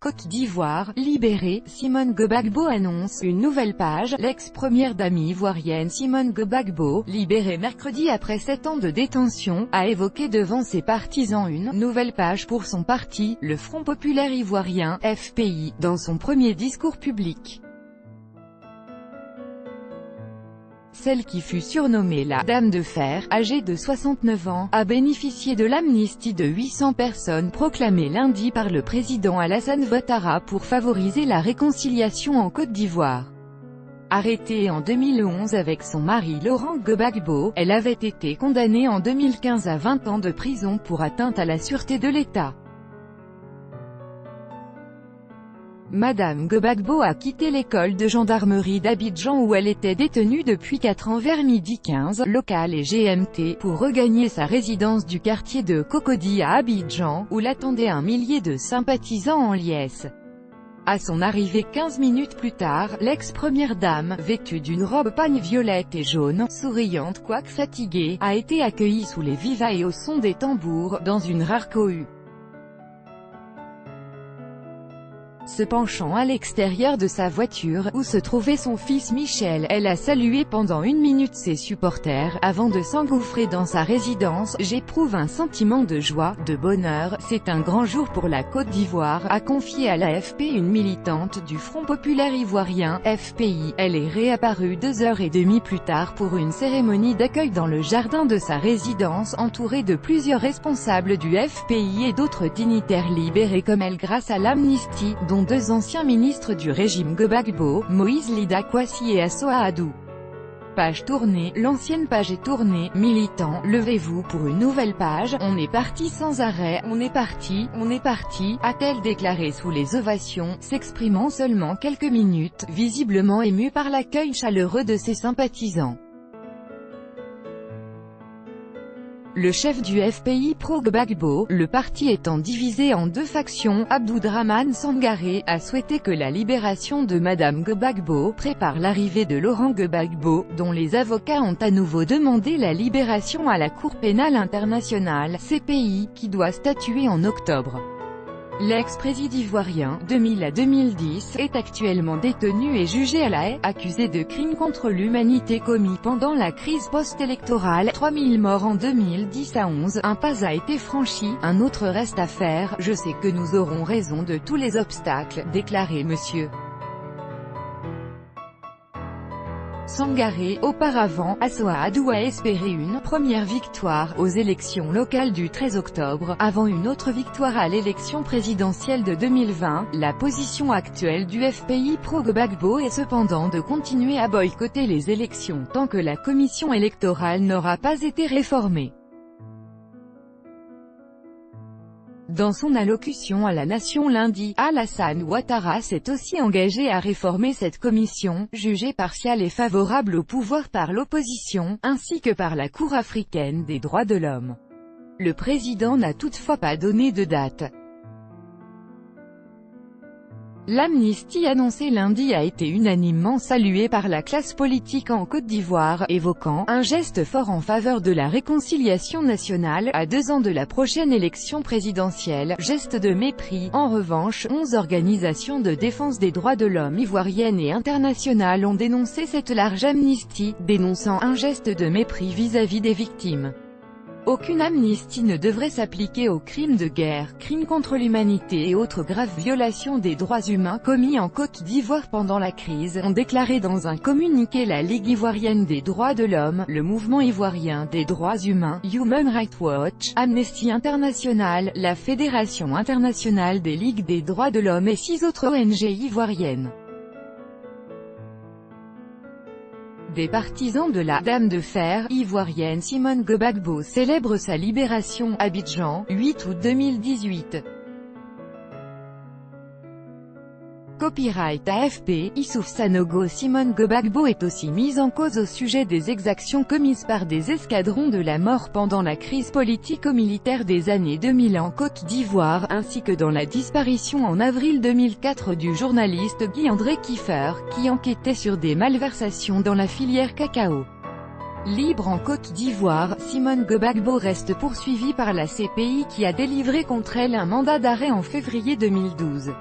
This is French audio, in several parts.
Côte d'Ivoire, libérée, Simone Gbagbo annonce une nouvelle page. L'ex-première dame ivoirienne Simone Gbagbo, libérée mercredi après 7 ans de détention, a évoqué devant ses partisans une nouvelle page pour son parti, le Front populaire ivoirien, FPI, dans son premier discours public. Celle qui fut surnommée la Dame de Fer, âgée de 69 ans, a bénéficié de l'amnistie de 800 personnes proclamée lundi par le président Alassane Ouattara pour favoriser la réconciliation en Côte d'Ivoire. Arrêtée en 2011 avec son mari Laurent Gbagbo, elle avait été condamnée en 2015 à 20 ans de prison pour atteinte à la sûreté de l'État. Madame Gbagbo a quitté l'école de gendarmerie d'Abidjan où elle était détenue depuis 4 ans vers midi 15, local et GMT, pour regagner sa résidence du quartier de Cocody à Abidjan, où l'attendaient un millier de sympathisants en liesse. À son arrivée 15 minutes plus tard, l'ex-première dame, vêtue d'une robe pagne violette et jaune, souriante quoique fatiguée, a été accueillie sous les vivas et au son des tambours, dans une rare cohue. Se penchant à l'extérieur de sa voiture, où se trouvait son fils Michel, elle a salué pendant 1 minute ses supporters, avant de s'engouffrer dans sa résidence. « J'éprouve un sentiment de joie, de bonheur, c'est un grand jour pour la Côte d'Ivoire », a confié à l'AFP une militante du Front populaire ivoirien, FPI. Elle est réapparue 2h30 plus tard pour une cérémonie d'accueil dans le jardin de sa résidence, entourée de plusieurs responsables du FPI et d'autres dignitaires libérés comme elle grâce à l'amnistie, dont 2 anciens ministres du régime Gbagbo, Moïse Lida Kwasi et Assoa Adou. Page tournée, l'ancienne page est tournée. Militants, levez-vous pour une nouvelle page, on est parti sans arrêt, on est parti, a-t-elle déclaré sous les ovations, s'exprimant seulement quelques minutes, visiblement émue par l'accueil chaleureux de ses sympathisants. Le chef du FPI pro-Gbagbo, le parti étant divisé en 2 factions, Abdoudramane Sangaré, a souhaité que la libération de Madame Gbagbo prépare l'arrivée de Laurent Gbagbo, dont les avocats ont à nouveau demandé la libération à la Cour pénale internationale, CPI, qui doit statuer en octobre. L'ex-président ivoirien, 2000 à 2010, est actuellement détenu et jugé à La Haye, accusé de crimes contre l'humanité commis pendant la crise post-électorale. 3000 morts en 2010 à 11, un pas a été franchi, un autre reste à faire. Je sais que nous aurons raison de tous les obstacles, déclarait monsieur Sangaré. Auparavant, Assoa Adou a espéré une première victoire aux élections locales du 13 octobre, avant une autre victoire à l'élection présidentielle de 2020. La position actuelle du FPI pro-Gbagbo est cependant de continuer à boycotter les élections tant que la commission électorale n'aura pas été réformée. Dans son allocution à la nation lundi, Alassane Ouattara s'est aussi engagé à réformer cette commission, jugée partiale et favorable au pouvoir par l'opposition, ainsi que par la Cour africaine des droits de l'homme. Le président n'a toutefois pas donné de date. L'amnistie annoncée lundi a été unanimement saluée par la classe politique en Côte d'Ivoire, évoquant « un geste fort en faveur de la réconciliation nationale, à 2 ans de la prochaine élection présidentielle, geste de mépris ». En revanche, 11 organisations de défense des droits de l'homme ivoiriennes et internationales ont dénoncé cette large amnistie, dénonçant un geste de mépris vis-à-vis des victimes. Aucune amnistie ne devrait s'appliquer aux crimes de guerre, crimes contre l'humanité et autres graves violations des droits humains commis en Côte d'Ivoire pendant la crise, ont déclaré dans un communiqué la Ligue ivoirienne des droits de l'homme, le Mouvement ivoirien des droits humains, Human Rights Watch, Amnesty International, la Fédération internationale des ligues des droits de l'homme et 6 autres ONG ivoiriennes. Des partisans de la Dame de Fer ivoirienne Simone Gbagbo célèbrent sa libération. Abidjan, 8 août 2018. Copyright AFP, Issouf Sanogo. Simone Gbagbo est aussi mise en cause au sujet des exactions commises par des escadrons de la mort pendant la crise politico-militaire des années 2000 en Côte d'Ivoire, ainsi que dans la disparition en avril 2004 du journaliste Guy-André Kiefer, qui enquêtait sur des malversations dans la filière cacao. Libre en Côte d'Ivoire, Simone Gbagbo reste poursuivie par la CPI qui a délivré contre elle un mandat d'arrêt en février 2012.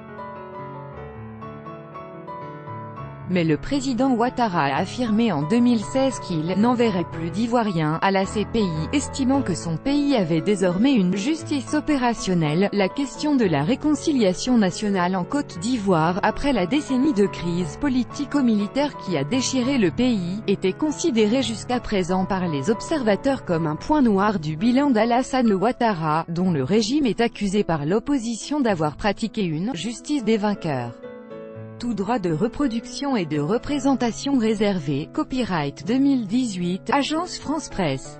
Mais le président Ouattara a affirmé en 2016 qu'il n'enverrait plus d'Ivoiriens à la CPI, estimant que son pays avait désormais une justice opérationnelle. La question de la réconciliation nationale en Côte d'Ivoire, après la décennie de crise politico-militaire qui a déchiré le pays, était considérée jusqu'à présent par les observateurs comme un point noir du bilan d'Alassane Ouattara, dont le régime est accusé par l'opposition d'avoir pratiqué une « justice des vainqueurs ». Tout droit de reproduction et de représentation réservé. Copyright 2018, Agence France Presse.